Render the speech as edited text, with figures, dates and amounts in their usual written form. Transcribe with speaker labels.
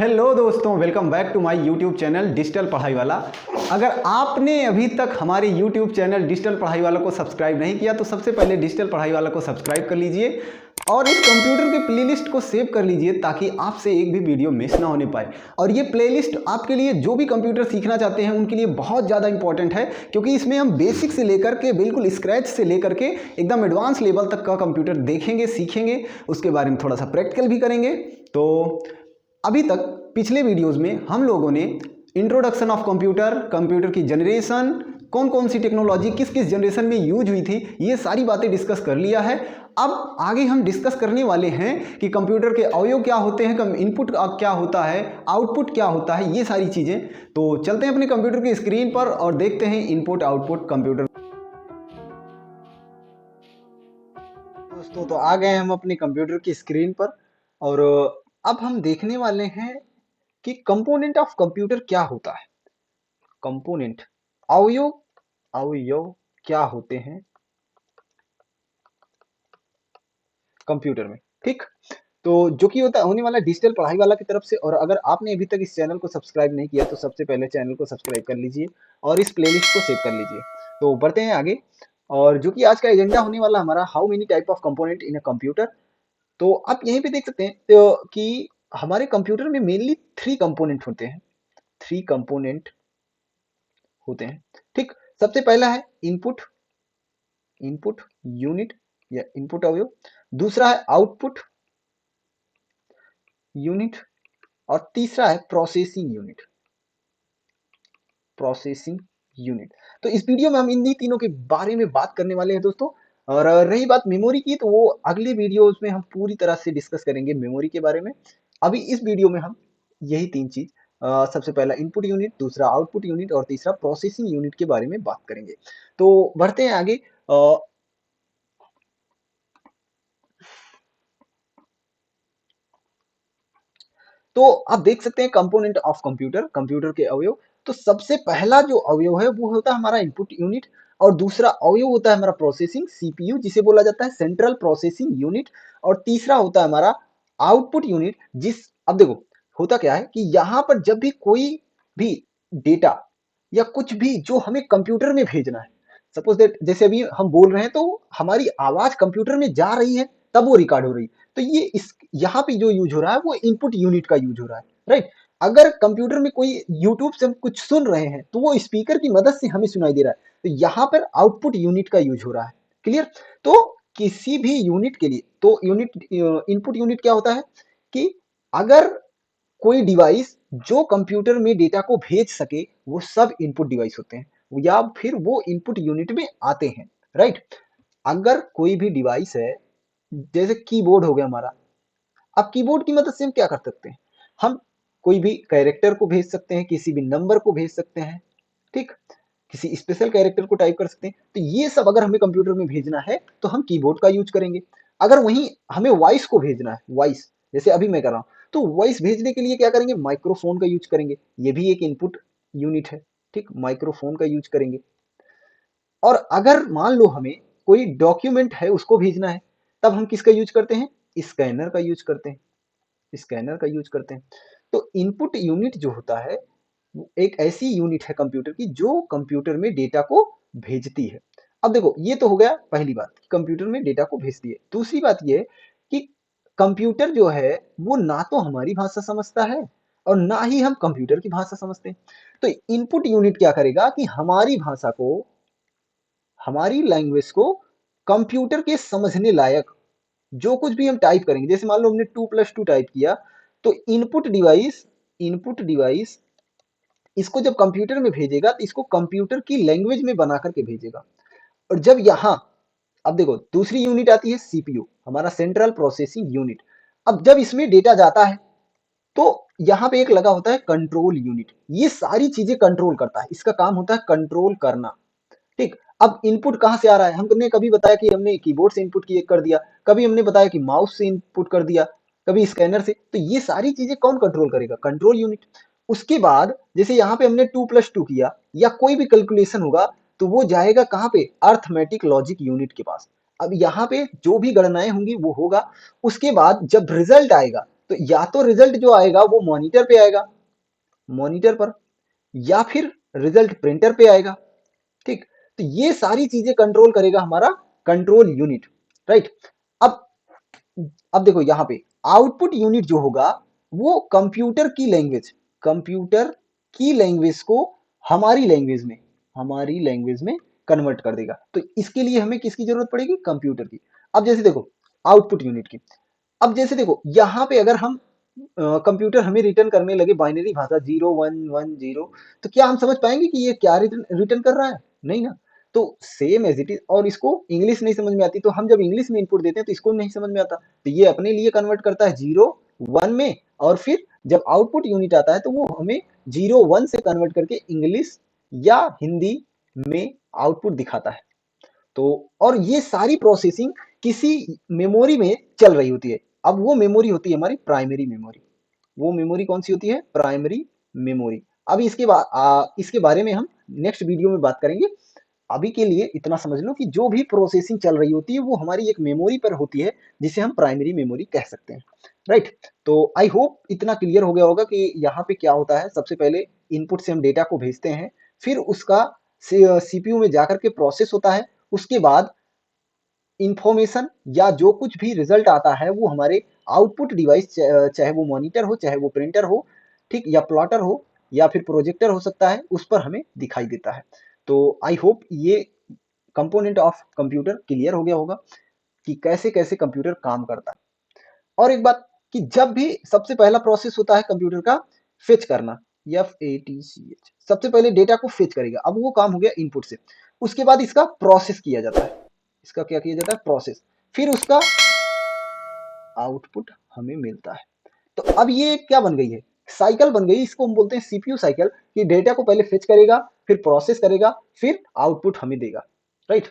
Speaker 1: Hello दोस्तों, welcome back to my YouTube channel digital Padhai Wala. अगर आपने अभी तक हमारे यूट्यूब चैनल डिजिटल पढ़ाई वाला को सब्सक्राइब नहीं किया तो सबसे पहले डिजिटल पढ़ाई वाला को सब्सक्राइब कर लीजिए और इस कंप्यूटर के प्लेलिस्ट को सेव कर लीजिए ताकि आपसे एक भी वीडियो मिस ना होने पाए। और ये प्लेलिस्ट आपके लिए जो भी कंप्यूटर सीखना चाहते हैं उनके लिए बहुत ज़्यादा इंपॉर्टेंट है, क्योंकि इसमें हम बेसिक से लेकर के बिल्कुल स्क्रैच से लेकर के एकदम एडवांस लेवल तक का कंप्यूटर देखेंगे, सीखेंगे, उसके बारे में थोड़ा सा प्रैक्टिकल भी करेंगे। तो अभी तक पिछले वीडियोस में हम लोगों ने इंट्रोडक्शन ऑफ कंप्यूटर, कंप्यूटर की जनरेशन, कौन कौन सी टेक्नोलॉजी किस किस जनरेशन में यूज हुई थी, ये सारी बातें डिस्कस कर लिया है। अब आगे हम डिस्कस करने वाले हैं कि कंप्यूटर के अवयव क्या होते हैं, इनपुट क्या होता है, आउटपुट क्या होता है, ये सारी चीज़ें। तो चलते हैं अपने कंप्यूटर की स्क्रीन पर और देखते हैं इनपुट आउटपुट कंप्यूटर। दोस्तों, तो आ गए हम अपने कंप्यूटर की स्क्रीन पर और अब हम देखने वाले हैं कि कंपोनेंट ऑफ कंप्यूटर क्या होता है। कंपोनेंट, अवयव, अवयव क्या होते हैं कंप्यूटर में, ठीक। तो जो कि होता होने वाला डिजिटल पढ़ाई वाला की तरफ से। और अगर आपने अभी तक इस चैनल को सब्सक्राइब नहीं किया तो सबसे पहले चैनल को सब्सक्राइब कर लीजिए और इस प्लेलिस्ट को सेव कर लीजिए। तो बढ़ते हैं आगे, और जो कि आज का एजेंडा होने वाला हमारा, how many type of component in a computer. तो आप यहीं पे देख सकते हैं कि हमारे कंप्यूटर में मेनली थ्री कंपोनेंट होते हैं, थ्री कंपोनेंट होते हैं, ठीक। सबसे पहला है इनपुट, इनपुट यूनिट या इनपुट अवयव। दूसरा है आउटपुट यूनिट और तीसरा है प्रोसेसिंग यूनिट, प्रोसेसिंग यूनिट। तो इस वीडियो में हम इन्हीं तीनों के बारे में बात करने वाले हैं दोस्तों। और रही बात मेमोरी की, तो वो अगले वीडियोस में हम पूरी तरह से डिस्कस करेंगे मेमोरी के बारे में। अभी इस वीडियो में हम यही तीन चीज, सबसे पहला इनपुट यूनिट, दूसरा आउटपुट यूनिट और तीसरा प्रोसेसिंग यूनिट के बारे में बात करेंगे। तो बढ़ते हैं आगे। तो आप देख सकते हैं कंपोनेंट ऑफ कंप्यूटर, कंप्यूटर के अवयव। तो सबसे पहला जो अवयव है वो होता है हमारा इनपुट यूनिट, और दूसरा अवयव होता है हमारा प्रोसेसिंग सीपीयू जिसे बोला जाता है सेंट्रल प्रोसेसिंग यूनिट, और तीसरा होता है हमारा आउटपुट यूनिट। अब देखो होता क्या है कि यहाँ पर जब भी कोई भी डेटा या कुछ भी जो हमें कंप्यूटर में भेजना है, सपोज दैट जैसे अभी हम बोल रहे हैं तो हमारी आवाज कंप्यूटर में जा रही है तब वो रिकॉर्ड हो रही है, तो ये इस यहाँ पे जो यूज हो रहा है वो इनपुट यूनिट का यूज हो रहा है, राइट। अगर कंप्यूटर में कोई यूट्यूब से हम कुछ सुन रहे हैं तो वो स्पीकर की मदद से हमें सुनाई दे रहा है, तो यहाँ पर आउटपुट यूनिट का यूज हो रहा है। क्लियर। तो किसी भी यूनिट के लिए तो यूनिट, इनपुट यूनिट क्या होता है कि अगर कोई डिवाइस जो कंप्यूटर में डेटा को भेज सके वो सब इनपुट डिवाइस होते हैं, या फिर वो इनपुट यूनिट में आते हैं, राइट। अगर कोई भी डिवाइस है, जैसे कीबोर्ड हो गया हमारा, अब कीबोर्ड की मदद से हम क्या कर सकते हैं, हम कोई भी कैरेक्टर को भेज सकते हैं, किसी भी नंबर को भेज सकते हैं, ठीक, किसी स्पेशल कैरेक्टर को टाइप कर सकते हैं। तो ये सब अगर हमें कंप्यूटर में भेजना है तो हम कीबोर्ड का यूज करेंगे। अगर वहीं हमें वॉइस को भेजना है, वॉइस जैसे अभी मैं कर रहा हूं, तो वॉइस भेजने के लिए क्या करेंगे, माइक्रोफोन का यूज करेंगे, ये भी एक इनपुट यूनिट है, ठीक, माइक्रोफोन का यूज करेंगे। और अगर मान लो हमें कोई डॉक्यूमेंट है उसको भेजना है, तब हम किसका यूज करते हैं, स्कैनर का यूज करते हैं, स्कैनर का यूज करते हैं। तो इनपुट यूनिट जो होता है वो एक ऐसी यूनिट है कंप्यूटर की जो कंप्यूटर में डेटा को भेजती है। अब देखो ये तो हो गया पहली बात कि कंप्यूटर में डेटा को भेजती है। दूसरी बात ये है कि कंप्यूटर जो है वो ना तो हमारी भाषा समझता है और ना ही हम कंप्यूटर की भाषा समझते हैं। तो इनपुट यूनिट क्या करेगा कि हमारी भाषा को, हमारी लैंग्वेज को कंप्यूटर के समझने लायक जो कुछ भी हम टाइप करेंगे, जैसे मान लो हमने 2+2 टाइप किया, तो इनपुट डिवाइस इसको जब कंप्यूटर में भेजेगा तो इसको कंप्यूटर की लैंग्वेज में बना करके भेजेगा। और जब यहाँ, अब देखो दूसरी यूनिट आती है सीपीयू, हमारा सेंट्रल प्रोसेसिंग यूनिट। अब जब इसमें डेटा जाता है तो यहाँ पे एक लगा होता है कंट्रोल यूनिट, ये सारी चीजें कंट्रोल करता है, इसका काम होता है कंट्रोल करना, ठीक। अब इनपुट कहाँ से आ रहा है, हमने कभी बताया कि हमने कीबोर्ड से इनपुट कर दिया, कभी हमने बताया कि माउस से इनपुट कर दिया, कभी स्कैनर से, तो ये सारी चीजें कौन कंट्रोल करेगा, कंट्रोल यूनिट। उसके बाद जैसे यहाँ पे हमने 2+2 किया या कोई भी कैलकुलेशन होगा तो वो जाएगा कहाँ पे, अर्थमेटिक लॉजिक यूनिट के पास। अब यहाँ पे जो भी गणनाएं होंगी वो होगा। उसके बाद जब रिजल्ट आएगा तो या तो रिजल्ट जो आएगा वो मॉनिटर पे आएगा, मॉनिटर पर, या फिर रिजल्ट प्रिंटर पे आएगा। ठीक, तो ये सारी चीजें कंट्रोल करेगा हमारा कंट्रोल यूनिट, राइट। अब अब देखो यहाँ पे आउटपुट यूनिट जो होगा वो कंप्यूटर की लैंग्वेज को हमारी लैंग्वेज में कन्वर्ट कर देगा। तो इसके लिए हमें किसकी जरूरत पड़ेगी? कंप्यूटर की। अब जैसे देखो आउटपुट यूनिट की, अब जैसे देखो यहाँ पे अगर हम कंप्यूटर हमें रिटर्न करने लगे बाइनरी भाषा 0110, तो क्या हम समझ पाएंगे कि ये क्या रिटर्न रिटर्न कर रहा है? नहीं ना। तो सेम एज इट इज, और इसको इंग्लिश नहीं समझ में आती, तो हम जब इंग्लिश में इनपुट देते हैं तो इसको नहीं समझ में आता, तो ये अपने लिए कन्वर्ट करता है 01 में, और फिर जब आउटपुट यूनिट आता है तो वो हमें 01 से कन्वर्ट करके इंग्लिश या हिंदी में आउटपुट दिखाता है। तो और ये सारी प्रोसेसिंग किसी मेमोरी में चल रही होती है। अब वो मेमोरी होती है हमारी प्राइमरी मेमोरी। वो मेमोरी कौन सी होती है? Primary memory. अब इसके बारे में हम नेक्स्ट वीडियो में बात करेंगे। अभी के लिए इतना समझ लो कि जो भी प्रोसेसिंग चल रही होती है वो हमारी एक मेमोरी पर होती है, जिसे हम प्राइमरी मेमोरी कह सकते हैं, राइट। तो आई होप इतना क्लियर हो गया होगा कि यहाँ पे क्या होता है। सबसे पहले इनपुट से हम डेटा को भेजते हैं, फिर उसका सीपीयू में जाकर के प्रोसेस होता है, उसके बाद इंफॉर्मेशन या जो कुछ भी रिजल्ट आता है वो हमारे आउटपुट डिवाइस, चाहे वो मॉनिटर हो, चाहे वो प्रिंटर हो, ठीक, या प्लॉटर हो, या फिर प्रोजेक्टर हो सकता है, उस पर हमें दिखाई देता है। तो आई होप ये कंपोनेंट ऑफ कंप्यूटर क्लियर हो गया होगा कि कैसे कैसे कंप्यूटर काम करता है। और एक बात कि जब भी सबसे पहला प्रोसेस होता है कंप्यूटर का फेच करना, FATCH, सबसे पहले डेटा को फेच करेगा। अब वो काम हो गया इनपुट से, उसके बाद इसका प्रोसेस किया जाता है। इसका क्या किया जाता है? प्रोसेस। फिर उसका आउटपुट हमें मिलता है। तो अब ये क्या बन गई है? साइकिल बन गई। इसको हम बोलते हैं सीपीयू साइकिल, कि डेटा को पहले फेच करेगा, फिर प्रोसेस करेगा, फिर आउटपुट हमें देगा, राइट।